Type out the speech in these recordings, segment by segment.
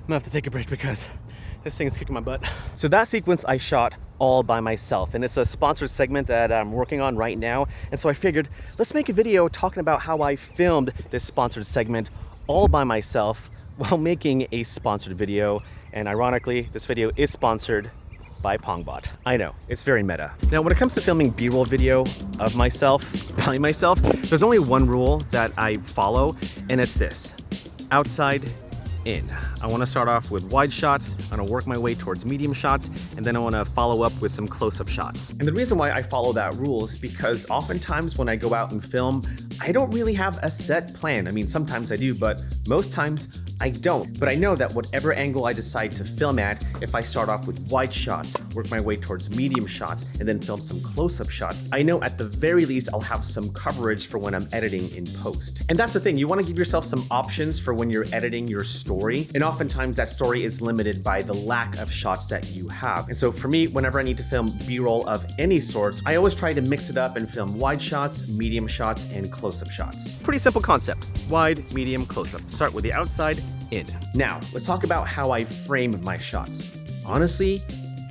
gonna have to take a break because this thing is kicking my butt. So that sequence I shot all by myself, and it's a sponsored segment that I'm working on right now. And so I figured, let's make a video talking about how I filmed this sponsored segment all by myself while making a sponsored video. And ironically, this video is sponsored by Pongbot. I know, it's very meta. Now, when it comes to filming B-roll video of myself, by myself, there's only one rule that I follow, and it's this: outside, in. I want to start off with wide shots, I want to work my way towards medium shots, and then I want to follow up with some close-up shots. And the reason why I follow that rule is because oftentimes when I go out and film, I don't really have a set plan. I mean, sometimes I do, but most times I don't. But I know that whatever angle I decide to film at, if I start off with wide shots, work my way towards medium shots, and then film some close-up shots, I know at the very least I'll have some coverage for when I'm editing in post. And that's the thing, you want to give yourself some options for when you're editing your story. And oftentimes that story is limited by the lack of shots that you have. And so for me, whenever I need to film B-roll of any sorts, I always try to mix it up and film wide shots, medium shots, and close-up shots. Pretty simple concept: wide, medium, close-up. Start with the outside, in. Now, let's talk about how I frame my shots. Honestly,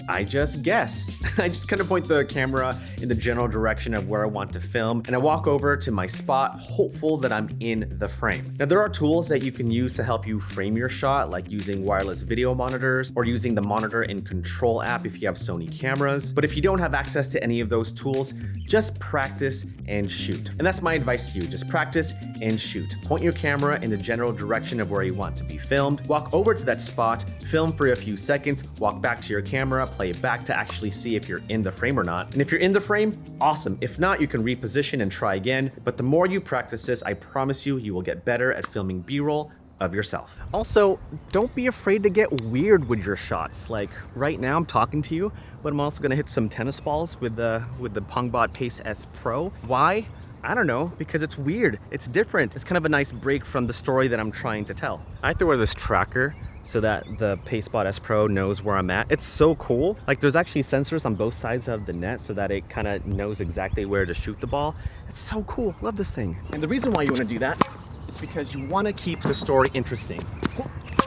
I just guess. I just kind of point the camera in the general direction of where I want to film, and I walk over to my spot, hopeful that I'm in the frame. Now, there are tools that you can use to help you frame your shot, like using wireless video monitors or using the monitor and control app if you have Sony cameras. But if you don't have access to any of those tools, just practice and shoot. And that's my advice to you: just practice and shoot. Point your camera in the general direction of where you want to be filmed. Walk over to that spot, film for a few seconds, walk back to your camera, play it back to actually see if you're in the frame or not. And if you're in the frame, awesome. If not, you can reposition and try again. But the more you practice this, I promise you, you will get better at filming B-roll of yourself. Also, don't be afraid to get weird with your shots. Like right now I'm talking to you, but I'm also gonna hit some tennis balls with the Pongbot Pace S Pro. Why? I don't know, because it's weird, it's different. It's kind of a nice break from the story that I'm trying to tell. I have to wear this tracker so that the PaceBot S Pro knows where I'm at. It's so cool. Like, there's actually sensors on both sides of the net so that it kind of knows exactly where to shoot the ball. It's so cool, love this thing. And the reason why you wanna do that is because you wanna keep the story interesting.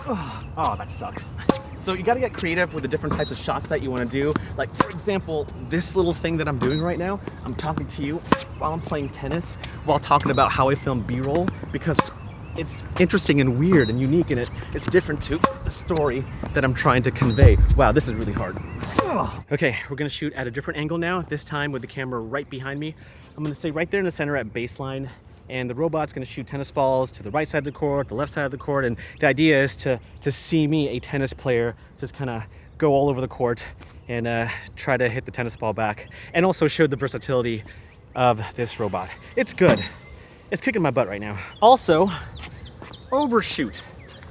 Oh, that sucks. So you gotta get creative with the different types of shots that you wanna do. Like, for example, this little thing that I'm doing right now, I'm talking to you while I'm playing tennis, while talking about how I film B-roll, because it's interesting and weird and unique, and it's different to the story that I'm trying to convey. Wow, this is really hard. Okay, we're gonna shoot at a different angle now, this time with the camera right behind me. I'm gonna stay right there in the center at baseline, and the robot's gonna shoot tennis balls to the right side of the court, the left side of the court, and the idea is to see me, a tennis player, just kind of go all over the court and try to hit the tennis ball back, and also show the versatility of this robot. It's good. It's kicking my butt right now. Also, overshoot.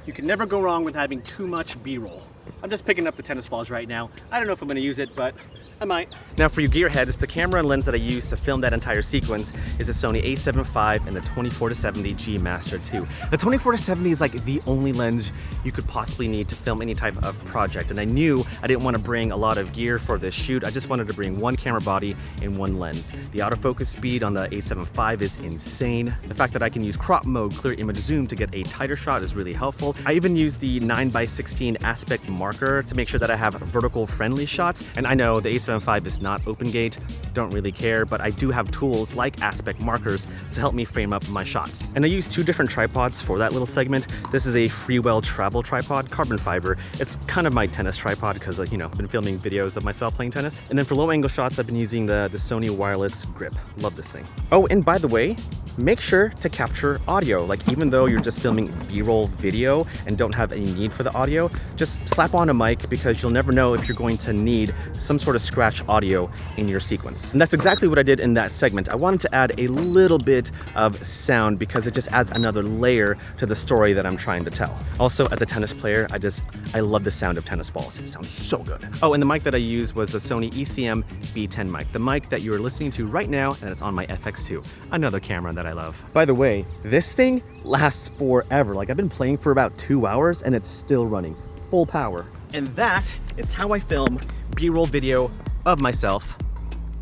You can never go wrong with having too much B-roll. I'm just picking up the tennis balls right now. I don't know if I'm gonna use it, but I might. Now for you gearheads, the camera and lens that I use to film that entire sequence is a Sony a7 IV and the 24-70 G Master II. The 24-70 is like the only lens you could possibly need to film any type of project. And I knew I didn't want to bring a lot of gear for this shoot. I just wanted to bring one camera body and one lens. The autofocus speed on the a7 IV is insane. The fact that I can use crop mode, clear image zoom to get a tighter shot is really helpful. I even use the 9:16 aspect marker to make sure that I have vertical friendly shots. And I know the a7 V is not open gate, don't really care, but I do have tools like aspect markers to help me frame up my shots. And I use two different tripods for that little segment. This is a Freewell travel tripod, carbon fiber. It's kind of my tennis tripod because, you know, I've been filming videos of myself playing tennis. And then for low angle shots, I've been using the Sony wireless grip. Love this thing. Oh, and by the way, make sure to capture audio. Like, even though you're just filming B-roll video and don't have any need for the audio, just slap on a mic, because you'll never know if you're going to need some sort of scratch audio in your sequence. And that's exactly what I did in that segment. I wanted to add a little bit of sound because it just adds another layer to the story that I'm trying to tell. Also, as a tennis player, I love the sound of tennis balls. It sounds so good. Oh, and the mic that I used was the Sony ECM B10 mic, the mic that you are listening to right now, and it's on my FX2, another camera that I love. By the way, this thing lasts forever. Like, I've been playing for about 2 hours and it's still running, full power. And that is how I film B-roll video of myself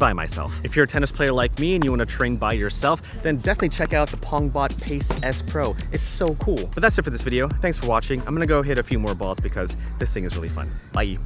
by myself. If you're a tennis player like me and you want to train by yourself, then definitely check out the PongBot Pace S Pro. It's so cool. But that's it for this video. Thanks for watching. I'm gonna go hit a few more balls because this thing is really fun. Bye.